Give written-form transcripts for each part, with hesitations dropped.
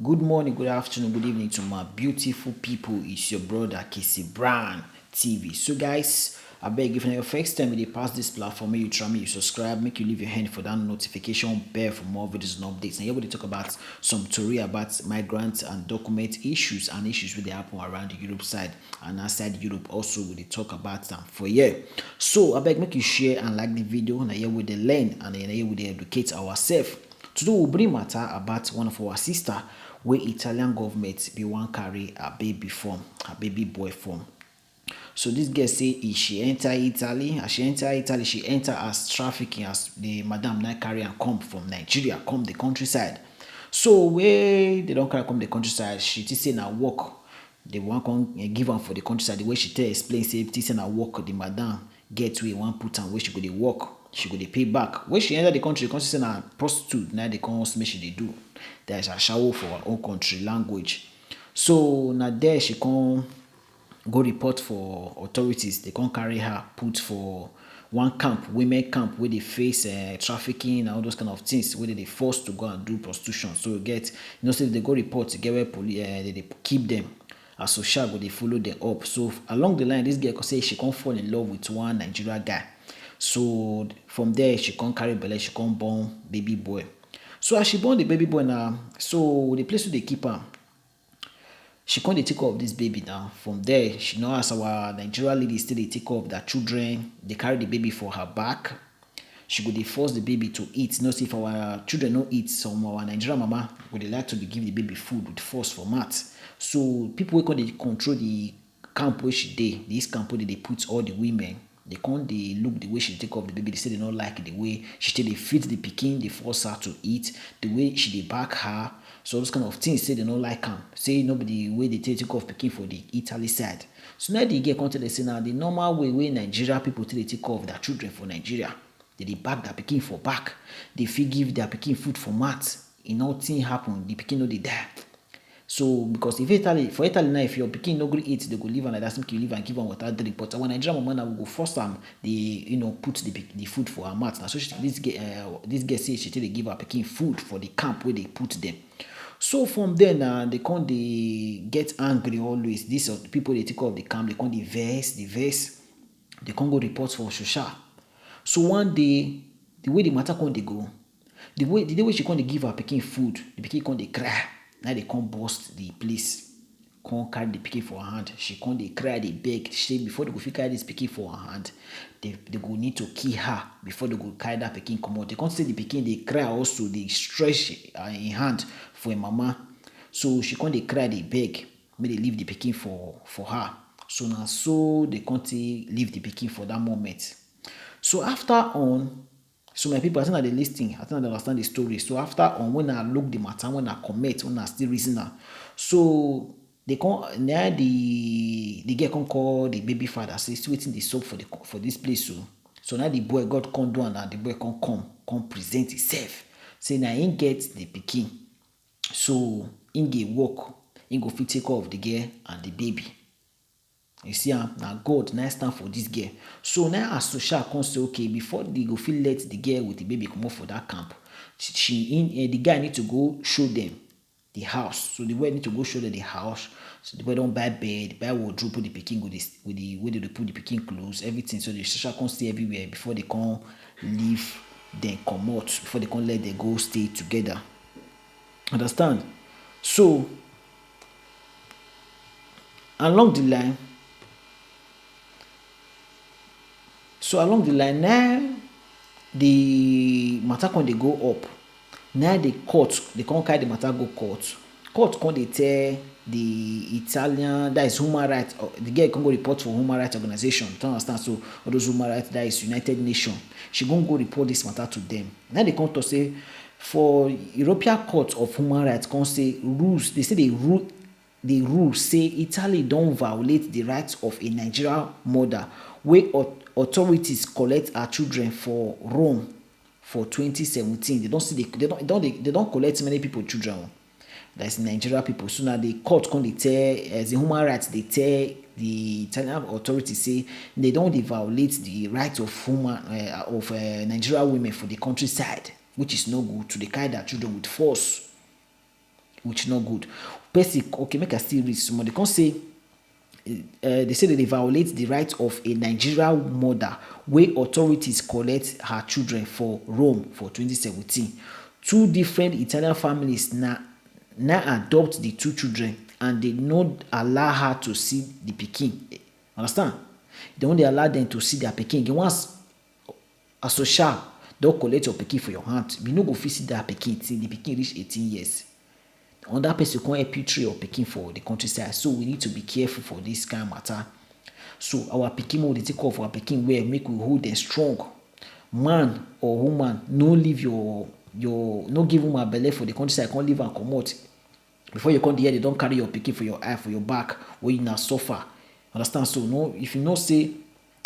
Good morning, good afternoon, good evening to my beautiful people. It's your brother Casey Brown TV. So, guys, I beg if na your first time you pass this platform, make you try me, you subscribe, make you leave your hand for that notification bell for more videos and updates. And here we talk about some story about migrants and document issues and issues where they happen around the Europe side and outside Europe. Also, we dey talk about them for here. So, I beg make you share and like the video. And here we dey learn and here we dey educate ourselves. Today we bring matter about one of our sister wey Italian government bin wan carry her baby from, her baby boy from. So this girl say if she enter Italy, as she enter Italy, she enter as trafficking as the madam now carry am come from Nigeria, come the countryside. So wey they don carry come the countryside, she think say na work they wan come give am for the countryside. The way she tell explain say think say na work the madam get wey wan put am wey she go dey work, she go dey pay back. When she enter the country say na prostitute na dey come make she dey do. There is ashawo for her own country language. So na there she come go report for authorities. They come carry her put for one camp, women camp where they face trafficking and all those kind of things where they forced to go and do prostitution. So you get, say if they go report, get where police they keep them. As social go they follow them up. So along the line, this girl could say she can't fall in love with one Nigerian guy. So from there she can't carry belle, she can't born baby boy. So as she born the baby boy now, so the place where they keep her, she can't take care of this baby now. From there, she know as our Nigerian ladies still they take care of their children, they carry the baby for her back. She go dey force the baby to eat. You know, see if our children no eat, some our Nigerian mama would they like to dey give the baby food with force for mat. So people wey come dey control the camp where she dey, this camp where they put all the women, they can't they look the way she take care of the baby. They say they don't like the way she take dey feed the pikin, they force her to eat, the way she dey back her. So those kind of things say they don't like am. Say nobody way they take care of pikin for the Italy side. So now they get content they say now the normal way Nigeria people take take care of their children for Nigeria. They back their pikin for back. They fit give their pikin food for mat. E nothing happen. The pikin no dey die. So because if Italy for Italy now, if your pikin no gree eat, they go leave am like that. Make you leave and give am water drink. But our Nigerian mama now will go force am. They put the food for her mat. Now so this girl say she take dey give her pikin food for the camp where they put them. So from there now they can't they get angry always. These are the people they take care of the camp. They can't dey vex, They can't go report for social. So one day, the way the matter come dey go, the day wey she come dey give her pikin food, the pikin come dey cry. Now they come burst the place, come carry the pikin for her hand. She come dey cry, dey beg. She say before they go fit carry this pikin for her hand, they go need to kill her before they go carry that pikin comot. They come say the pikin dey cry also, dey stretch im hand for im mama. So she come dey cry, dey beg, make they leave the pikin for her. So na so they come leave the pikin for that moment. So after on, so my people, I think that they listening, I think that they understand the story. So after on, when I look the matter, when I comment, when I still reason now, so they come now the girl come call the baby father, say still waiting the soap for this place. So now the boy got come down and the boy come present himself. Say now he get the pikin. So he get work, he go fit take care of the girl and the baby. You see, now God now stand for this girl. So now as social come say okay, before they go feel let the girl with the baby come up for that camp, the guy need to go show them the house. So the boy need to go show them the house. So the boy don't buy bed, buy wardrobe, put the pikin with the way they put the pikin clothes, everything. So the social come stay everywhere before they come leave, then come out, before they come let them go stay together. Understand? So along the line. So along the line now, the matter come they go up. Now the court, they can't carry the matter go court. Court come they tell the Italian, that is human rights, the girl can go report for human rights organization. You understand? So all those human rights, that is United Nations. She go report this matter to them. Now they come to say for European Court of Human Rights, come say rules. They say the rule say Italy don't violate the rights of a Nigerian mother wey authorities collect her children for Rome for 2017. They don't collect many people children. That's Nigerian people. So now the court come they tell as the human rights they tell the Italian authorities say they don't violate the rights of Nigerian women for the countryside, which is no good to carry their children with force. which not good. Person, okay, make I still read some more. They can't say they say that they violate the right of a Nigerian mother where authorities collect her children for Rome for 2017. Two different Italian families now adopt the two children and they not allow her to see the pikin. Understand? They only allow them to see their pikin. Once a social don collect your pikin for your hand, you no go fit see that pikin till the pikin reach 18 years. Another person come help you train your pikin for the countryside. So we need to be careful for this kind of matter. So our pikin, we dey take care of our pikin well, make we hold them strong. Man or woman, no leave your no give woman belle for the countryside, can't leave am comot. Before you come there, they don't carry your pikin for your eye, for your back, where you na suffer. Understand? So no, if you know say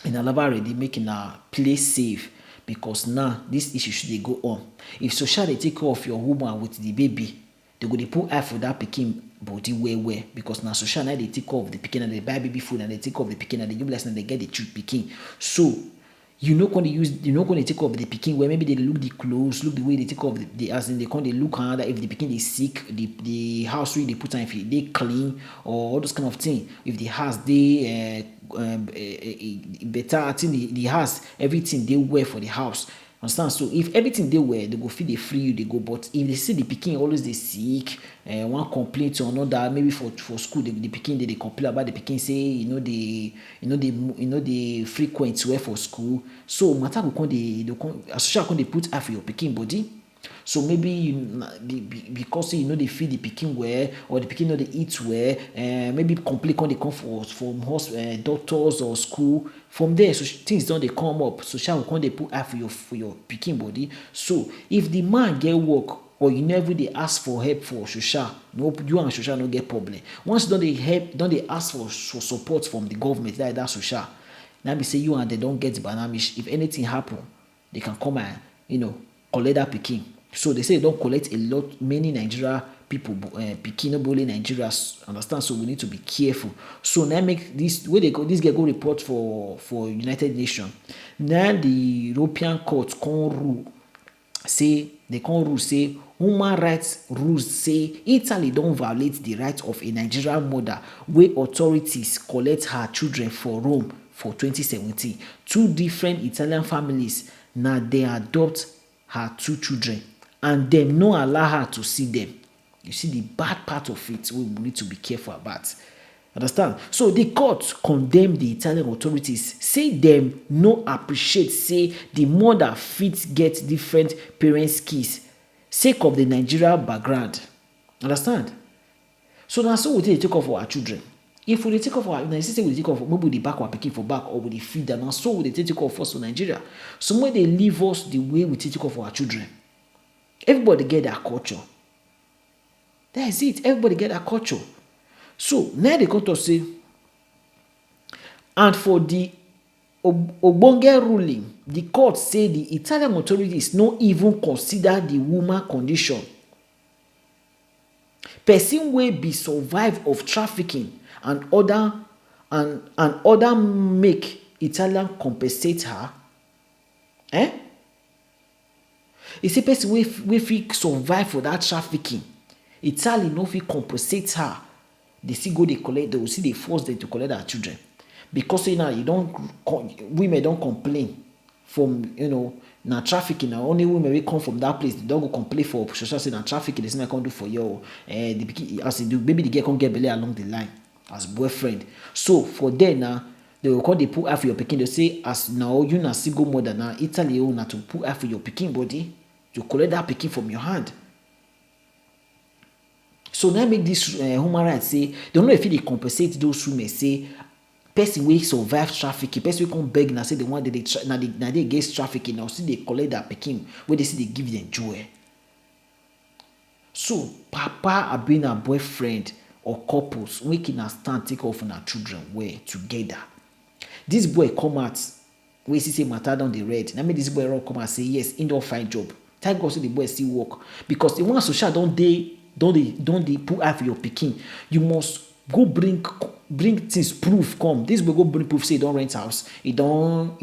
in Alaba already making a place safe, because now this issue should they go on. If social they take care of your woman with the baby, they go dey put eye for that pikin body well because now social now they take care of the pikin and they buy baby food and they take care of the pikin and they give lesson and they get the treat pikin. So you not going to take care of the pikin where maybe they look the clothes, look the way they take care of the as in they come they look how that if the pikin is sick, the house where they put on if they clean or all those kind of thing. If the house they better, I think the house everything they wear for the house. Understand? So if everything they wear, they go feel they free you, they go. But if they see the pikin always they sick, one complaint or another, maybe for school, the pikin they complain about the pikin say the frequent wear for school. So matter go come they associate come they put eye for your pikin body. So maybe because you know they feed the pikin well or the pikin know they eat well, maybe complaint come they come from doctors or school. From there, so things don't they come up. So shall come they put eye for your pikin body. So if the man get work or you never they ask for help for social, no you and social no get problem. Once don't they help, don't they ask for support from the government like that social. Now be say you and they don't get banamish. If anything happen, they can come and collect that pikin. So they say they don't collect a lot, many Nigeria people, pikin bully Nigerians, understand? So we need to be careful. So now make this, where they go, this guy go report for United Nations. Now the European court can rule, say human rights rules say Italy don't violate the right of a Nigerian mother where authorities collect her children for Rome for 2017. Two different Italian families now they adopt her two children and them no allow her to see them. You see the bad part of it we need to be careful about. Understand? So the court condemned the Italian authorities, say them no appreciate, say the mother fit get different parents' keys, sake of the Nigeria background. Understand? So now so we take off our children. If we take off our, we take off, maybe we back our picking for back or we feed them, and so we take off us to Nigeria. So when they leave us the way we take off our children, everybody get their culture. That is it. Everybody get their culture. So now they come to say, and for the Ogbonge ruling, the court say the Italian authorities no even consider the woman condition. Person wey be survive of trafficking and other make Italian compensate her. You see person wey fit survive for that trafficking, Italy no fit compensate her. They still go, they collect, they will see they force them to collect their children. Because women don't complain from, now trafficking. Now only women will come from that place. They don't go complain for social say now trafficking. They say I can't do for you. As they do, maybe the girl can't get belly along the line as boyfriend. So for them now, they will call they put out for your pikin. They say as now you na single mother now Italy now to put out for your pikin body to collect that pikin from your hand. So now make this human rights say they don't know if they compensate those women say person wey survive trafficking, person wey come beg na say the one that they against trafficking now see they collect that pikin where they see they give them joy. So papa have been a boyfriend or couples making a stand take off on our children way together. This boy come out we see say matter down the red. Now make this boy run come and say yes, in don't find job. Thank God say the boy still work because the one social don't they put out for your pikin. You must go bring bring things proof come. This boy go bring proof say he don rent house, he don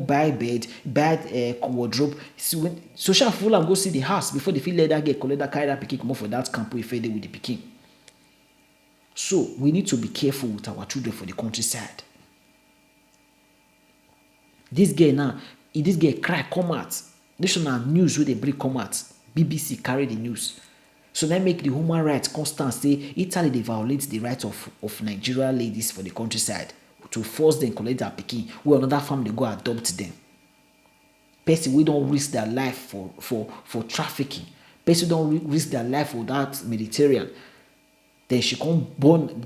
buy bed, buy wardrobe. Social full am go see the house before they fit let that girl collect that, carry that pikin comot for that camp wey fit dey with the pikin. So we need to be careful with our children for the countryside. This girl cry come out. This one na news wey dey bring come out. BBC carry the news. So that make the human rights constant say Italy dey violate the rights of Nigerian ladies for the countryside to force them collect their pikin wey another family go adopt them. Person wey don risk their life for trafficking, person don risk their life for that Mediterranean, then she come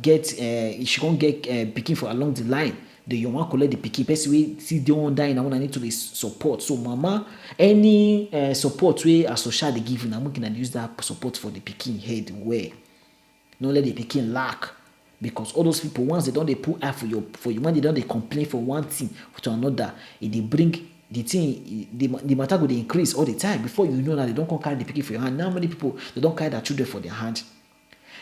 get pikin for along the line. Then you wan collect the pikin, person wey still dey under una, una need to dey support. So mama, any support wey social dey give una, make una use that support for the pikin head well. No let the pikin lack, because all those people, once they don dey put eye for you, when they don dey complain for one thing to another, e dey bring the thing, the matter go dey increase all the time. Before you know, now they don come carry the pikin for your hand. Now many people they don carry their children for their hand.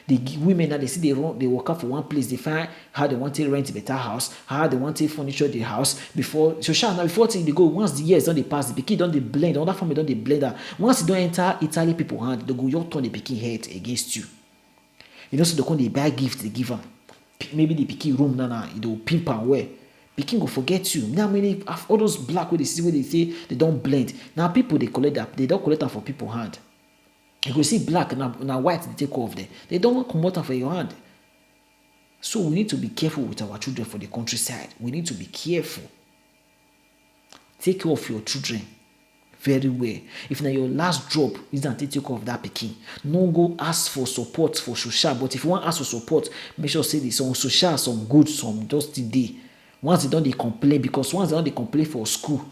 The women now they see they work out for one place, they find how they want to rent a better house, how they want to furniture the house before thing they go. Once the years don dey pass, the pikin don dey blend, another family don dey blend that. Once e don enter Italy people hand, they go just turn the pikin head against you. You know, so they come dey buy gift, they give am. Maybe the pikin room now they will pimp am well. Pikin go forget you. Now many all those black wey they see, where they say they don't blend. Now people they collect that, they don't collect that for people hand. You go see black now white they take off there. They don't want come out for your hand. So we need to be careful with our children for the countryside. We need to be careful. Take care of your children very well. If na your last drop, is not take care of that pikin. No go ask for support for social. But if you want ask for support, make sure say this some social, some good, some just today. Once they don't they complain, because once they don't they complain for school,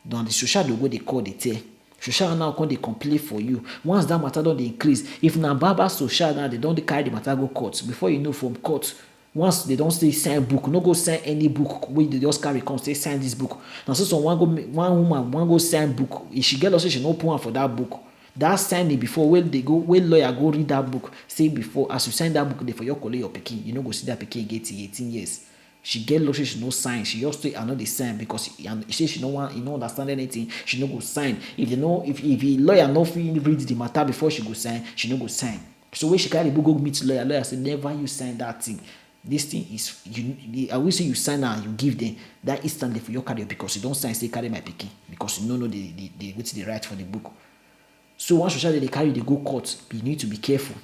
then the social they go they call they tell. Social now come they complain for you. Once that matter don't increase, if na baba social now they don't carry the matter go court. Before you know from court, once they don't say sign book, no go sign any book. Wey they just carry come say sign this book. Now so one woman one go sign book. If she get lost, she no put one for that book. That signing before when lawyer go read that book, say before as you sign that book, they for your collect your pikin. You know go see that pikin get 18 years. She get lost, she no sign. She just say I know the sign because she say she no want, you no understand anything. She no go sign. If the lawyer no fit read the matter before she go sign, she no go sign. So when she carry the book go meet lawyer, lawyer say never you sign that thing. This thing is I will say you sign and you give them that instantly for your carry because you don't sign say carry my pikin because you don't know the what's the right for the book. So once social they carry they go court, you need to be careful.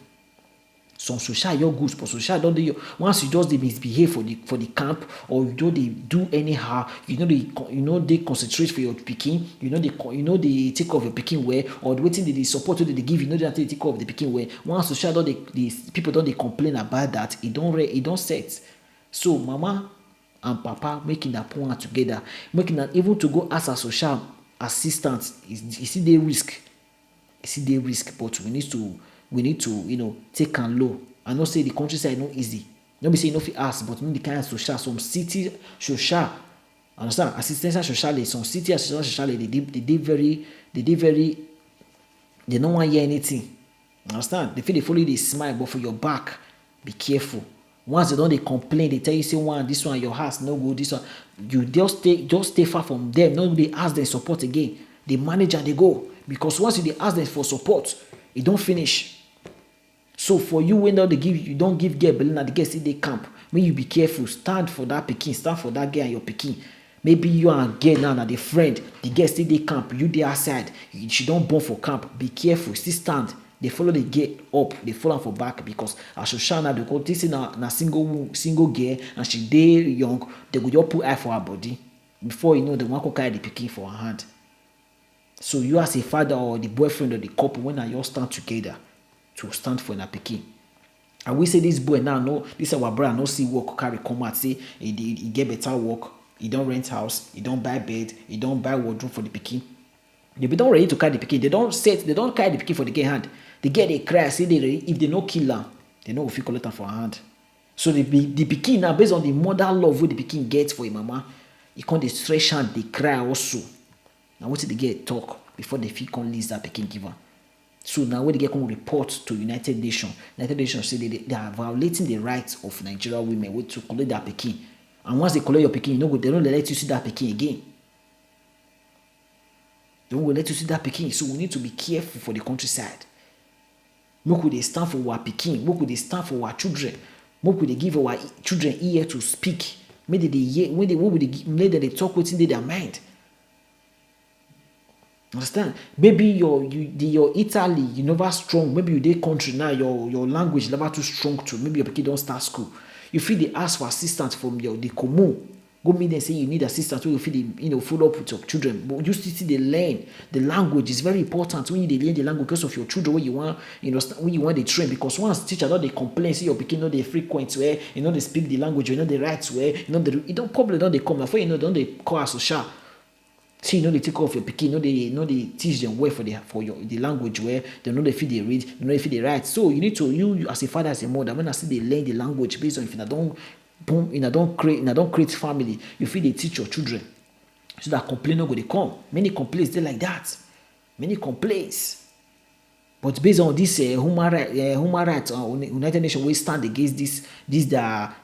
Some social your goods, but social don't do once you just they misbehave for the camp, or you don't they do anyhow, they concentrate for your pikin, they take care of your pikin well, or the waiting they support you they give you, they take care of the pikin well. Once social don't the people don't they complain about that, it don't set. So mama and papa making that point together, making that even to go ask a social assistance is still the risk. It's still the risk, but we need to take and low. I know say the countryside no easy. No be say you no fit ask, but the kind of social, some city social, understand? Assistance social, some city assistance social, they don't want hear anything. Understand? They feel they follow they smile, but for your back, be careful. Once they don't they complain, they tell you say this one your house no good, this one you just stay far from them. No, they ask them support again. They manage and they go, because once you they ask them for support, it don't finish. So for you, when they give you don't give girl belly na the girl still dey camp. When you be careful, stand for that pikin, stand for that girl and your pikin. Maybe you and girl now na the friend, the girl still dey camp, you dey outside, she don't born for camp. Be careful, still stand. They follow the girl up, they follow her for back, because as Shoshana they go this na single girl and she dey young, they go just put eye for her body. Before you know, they want to carry the pikin for her hand. So you as a father or the boyfriend or the couple, when you all stand together to stand for a pikin. And we say this boy now, no, this our brother no see work carry come out, say he get better work, he don't rent house, he don't buy bed, he don't buy wardrobe for the pikin. They be don't ready to carry the pikin. They don't carry the pikin for the girl hand. The girl they cry, say they ready. If they no kill her, they know if you collect her for her hand. So the pikin now, based on the mother love where the pikin gets for him mama, he can't dey stretch hand, they cry also. Now what did the girl talk before they feel can't lose that pikin give her? So now when they get come report to United Nations say they are violating the rights of Nigerian women to collect their pikin. And once they collect your pikin, they don't let you see that pikin again. They won't let you see that pikin. So we need to be careful for the countryside. Make we stand for our pikin. Make we stand for our children. Make we give our children ear to speak. Make they hear when they talk what's in their mind. Understand? Maybe your Italy, you never strong. Maybe you dey country now, your language never too strong too. Maybe your pikin don't start school. You feel they ask for assistance from the commune. Go meet them say you need assistance. You feel they follow up with your children. But you still see they learn the language is very important when you learn the language because of your children when you want when you want to train. Because once teacher don't they complain, say your pikin know the frequent where they speak the language, the right way, you don't probably don't they come before don't they call us social. See, they take off your pikin, they teach them well for the language where they know they feel they read, they know they feel they write. So you need to you as a father, as a mother, when I say they learn the language based on if you don't create family, you feel they teach your children. So that complaint not go they come. Many complaints they like that. Many complaints. But based on this human rights, United Nations will stand against their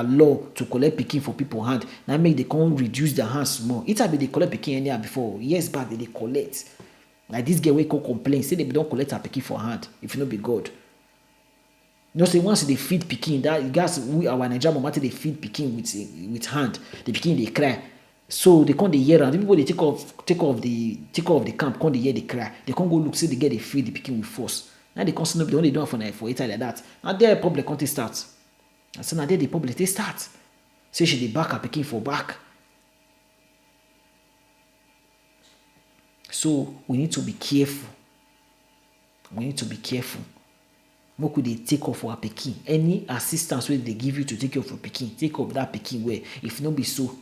law to collect pikin for people hand. Now make they come reduce their hands more. It have been they collect pikin anyhow before. Years back they collect. Like this girl will come complain say they don't collect her pikin for hand if you not be God. Say once they feed pikin, that guys our Nigerian mama they feed pikin with hand. The pikin they cry. So they come the year and the people they take off the camp, come the year they cry. They can't go look, see they get they feed the pikin with force. Now they can't snap the only do for Italy like that. And there public country starts. And so now there the public they start. Say she dey back her pikin for back. So we need to be careful. We need to be careful. Make we dey take off our pikin. Any assistance where they give you to take off your pikin, take off that pikin where if no be so.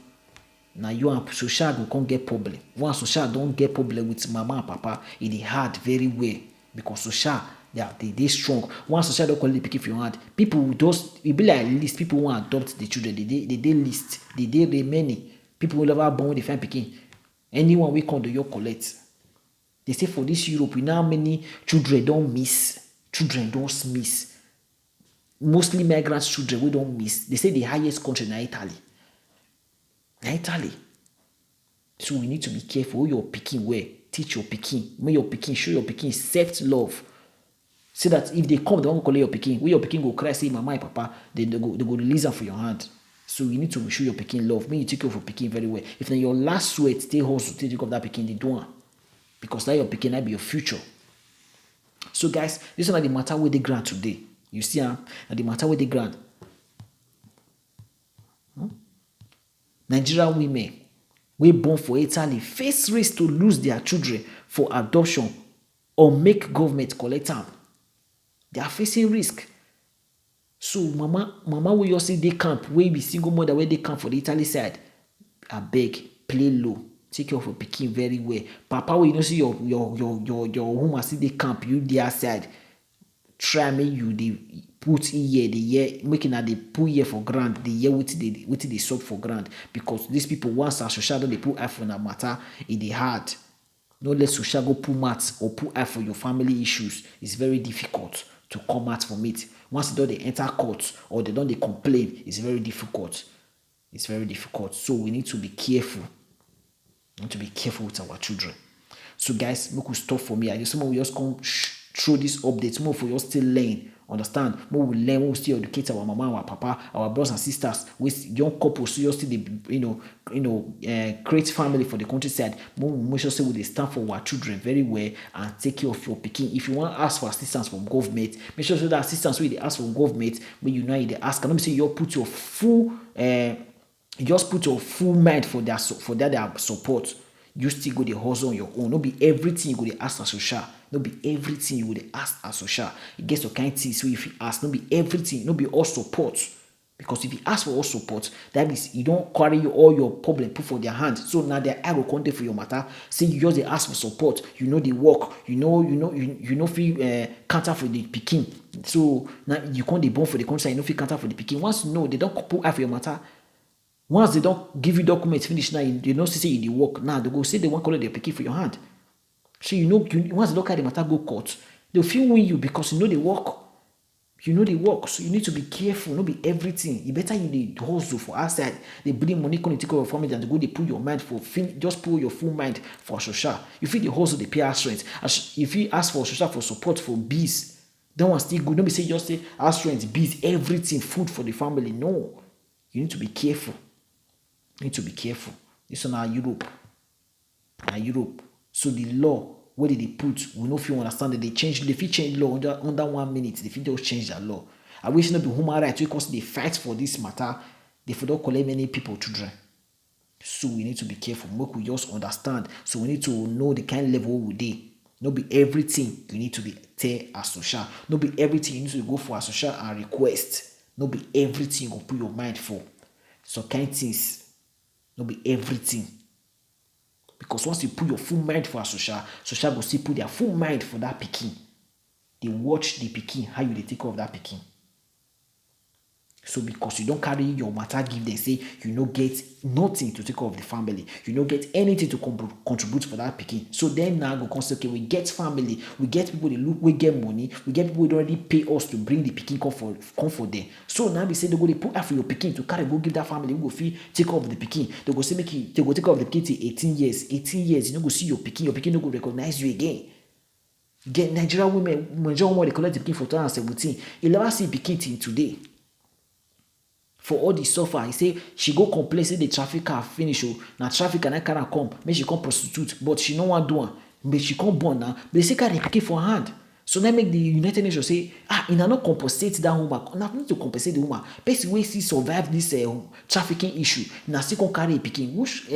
Now you and social go can't get problem. Once social don't get problem with mama and papa, it is hard very well because social they strong. Once social don't call the pikin for your hand, people just it be like list. People want adopt the children. They list. They many people will never born with the fine pikin. Anyone we come to your collect. They say for this Europe, we now many children don't miss. Children don't miss. Mostly migrant children we don't miss. They say the highest country in Italy. Italy. So we need to be careful who your pikin where. Teach your pikin. Make your pikin show your pikin self-love. So that if they come, they won't call your pikin. Where your pikin go cry, say mama and papa, they go release them for your hand. So you need to show your pikin love. Make you take care of your pikin very well. If then your last sweat, stay hustle, take care of that pikin, they don't. Because that your pikin might be your future. So guys, this is not the matter where they grant today. You see, the matter where they grant. Nigerian women wey born for Italy face risk to lose their children for adoption or make government collect am. They are facing risk. So mama wey you see dey camp, wey be single mother wey dey camp for the Italy side, abeg play low, take care of your pikin very well. Papa wey you know see your woman still dey camp, you dey outside, try make you dey put ear the year making at the put ear for ground the year with the sub for ground because these people once as social don't they put eye for na matter in the hard. No let social go put maths or put eye for your family issues. It's very difficult to come out from it. Once they don't enter court or they don't complain, it's very difficult. It's very difficult. So we need to be careful. We need to be careful with our children. So guys, make we stop for me. I just someone will just come through this update more for you still learn. Understand? More we learn, we still educate our mama, our papa, our brothers and sisters, with young couples, so you still create family for the countryside. More we make sure say we stand for our children very well and take care of your pikin. If you want to ask for assistance from government, make sure that assistance wey they ask from government, when you know they ask. And let me say you put your full just put your full mind for their support. You still go the hustle on your own. No be everything you go to ask as social. No be everything you go to ask as social. It gets your kind of things. So if you ask, no be everything, no be all support. Because if you ask for all support, that means you don't carry all your problem put for their hand. So now their eye will come for your matter. Say you just ask for support. You know they work. You know feel counter for the pikin. So now you can't be born for the country. You know feel counter for the pikin. Once you know they don't put eye for your matter. Once they don't give you documents finish now, you know say you dey work now, they go say they want collect their pikin for your hand. So once they don't carry the matter go court, they'll feel win you because you know they work. You know they work, so you need to be careful. Not be everything. You better you dey hustle for outside. They bring money, come take care of your family, and they go. They put your mind for just put your full mind for social. You feel the hustle, they pay house rent. If you ask for social for support for bees, that one still good. Don't be say just say house rent, bees, everything, food for the family. No, you need to be careful. You need to be careful. This one are Europe. Europe. So the law where did they put, we no fit understand that they fit change law under 1 minute. They fit just change that law. I wish not be human rights because they fight for this matter. They for don't collect many people children. So we need to be careful. Make we just understand. So we need to know the kind of level we dey. No be everything you need to be tell as social. No be everything you need to go for as social and request. No be everything you go put your mind for. So kind things. No be everything. Because once you put your full mind for a social go still put their full mind for that pikin. They watch the pikin, how you dey take care of that pikin. So because you don't carry your matter give them, say you no get nothing to take care of the family, you no get anything to contribute for that pikin. So then now go say, okay, we get family, we get people they look, we get money, we get people they already pay us to bring the pikin come for them. So now we say they go they put that for your pikin to carry go give that family, we go feel take care of the pikin. They go say they go take care of the pikin till 18 years. 18 years, you no go see your pikin no go recognize you again. Get Nigerian women they collect the pikin for 2017. You never see pikin till today. For all the suffer, he say she go complain say the traffic car finish. Now traffic and I carry come, make she come prostitute, but she no want do one. But she come born now, but they say carry pikin for hand. So now make the United Nations say, in not compensate that woman. Now need to compensate the woman. Person wey still survive this trafficking issue. Now still come carry a pikin. Which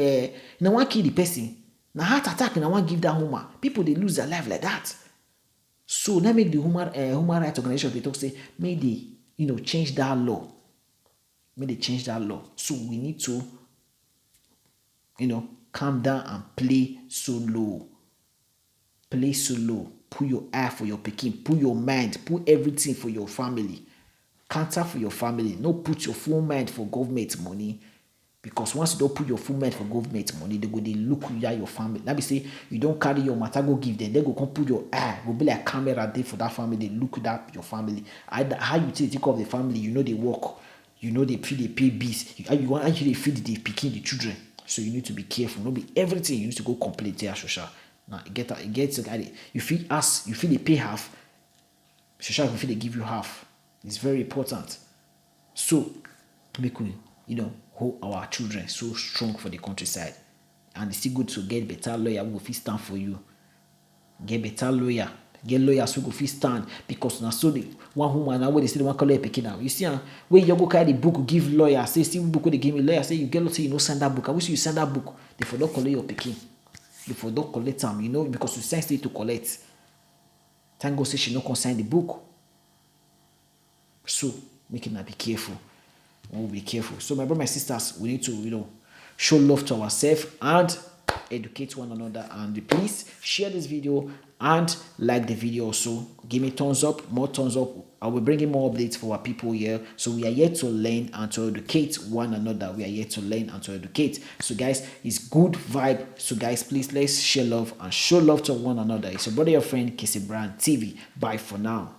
now want kill the person. Now heart attack. Now want give that woman. People they lose their life like that. So now make the human rights organization they talk say, may they change that law. May they change that law. So we need to, calm down and play solo. Play solo. Put your eye for your pikin. Put your mind. Put everything for your family. Counter for your family. No put your full mind for government money. Because once you don't put your full mind for government money, they look at your family. That be say you don't carry your matter, go give them. They go come put your eye. Go be like camera there for that family. They look at your family. How you take care of the family, they work. They pay bills. You want actually feed the pikin, the children. So you need to be careful. Not be everything you need to go complete there, social. Now it gets you feel they pay half. Social will feel they give you half. It's very important. So make we hold our children so strong for the countryside. And it's still good to get better lawyer who will fit stand for you. Get better lawyer. Get lawyers who go fit stand because now so the one woman now where they say they want call her pikin now. You see when you go carry the book give lawyer say still book they give me lawyer say you get say send that book. I wish you send that book. They for don't collect your pikin. They for don't collect them, because you send it to collect. Thank God say she no consign the book. So make it be careful. We'll be careful. So my brothers, my sisters, we need to show love to ourselves and educate one another. And please share this video and like the video also. Give me thumbs up, more thumbs up. I will bring in more updates for our people here. So we are here to learn and to educate one another. We are here to learn and to educate. So guys, it's good vibe. So guys, please let's share love and show love to one another. It's your brother, your friend, Kissy Brand TV. Bye for now.